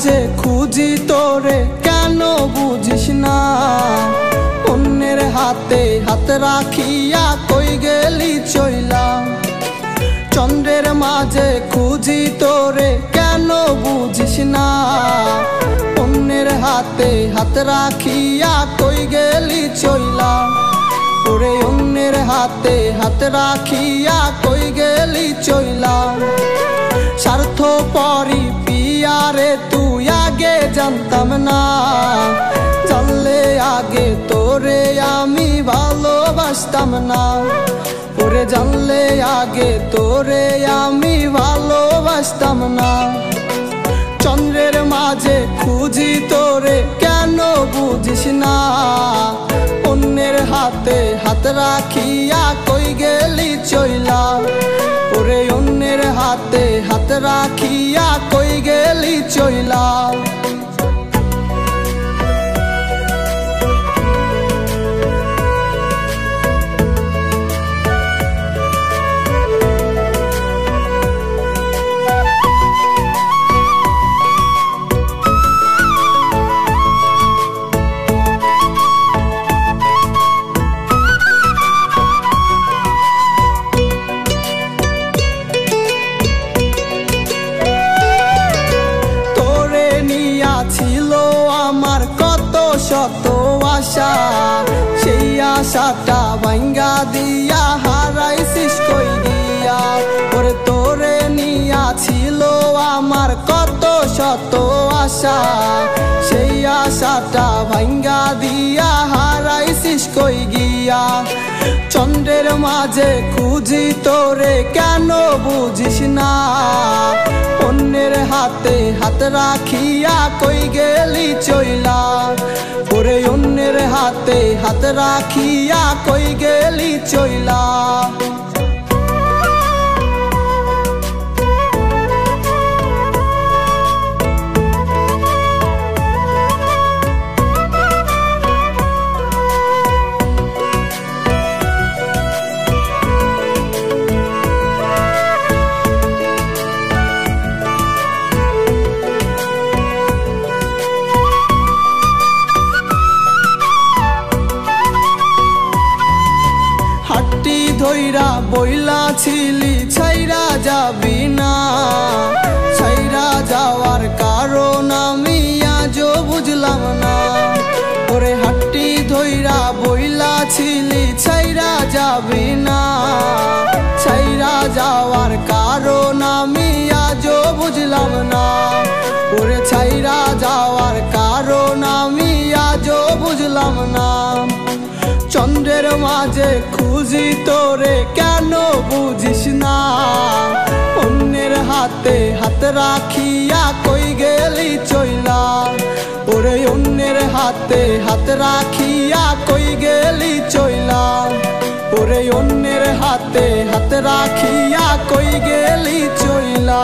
মাঝে খুঁজি তোরে কেন বুঝিস না? অন্যের হাতে হাত রাখিয়া কই গেলি চইলা। চন্দ্রের মাঝে খুঁজি তোরে কেন বুঝিস না? অন্যের হাতে হাত রাখিয়া কই গেলি চইলা। ওরে অন্যের হাতে হাত রাখিয়া কই গেলি চইলা। স্বার্থপরি পিয়ারে তুই আগে জানতাম না। জানলে আগে তোরে আমি ভালোবাসতাম না। ওরে জানলে আগে তোরে আমি ভালোবাসতাম না। চন্দ্রের মাঝে খুঁজি তোরে কেন বুঝিস না? অন্যের হাতে হাত রাখিয়া কই গেলি চইলা। ওরে অন্যের হাতে হাত রাখিয়া কই গেলি চইলা। ছিল আমার কত শত আশা, সেই আশাটা ভাঙ্গা দিয়া হারাইছিস কই গিয়া। ওরে তোরে নিয়া ছিল আমার কত শত আশা, সেই আশাটা ভাঙ্গা দিয়া হারাইছিস কই গিয়া। চন্দ্রের মাঝে খুঁজি তোরে কেন বুঝিস না? অন্যের হাতে হাত রাখিয়া কই গেলি চইলা। ওরে অন্যের হাতে হাত রাখিয়া কই গেলি চইলা। হাতটি ধইরা বইলা ছিলি ছাইরা যাবি না। ছাইরা যাওয়ার কারণ আমি আজও বুঝলাম না। ওরে হাতটি ধইরা বইলা ছিলি ছাইরা যাবি না। ছাইরা যাওয়ার কারণ আমি আজও বুঝলাম না। ওরে ছাইরা যাওয়ার কারণ আমি আজও বুঝলাম না। চন্দ্রের মাঝে খুঁজি তোরে কেন বুঝিস না? অন্যের হাতে হাত রাখিয়া কই গেলি চইলা। ওরে অন্যের হাতে হাত রাখিয়া কই গেলি চইলা। ওরে অন্যের হাতে হাত রাখিয়া কই গেলি চইলা।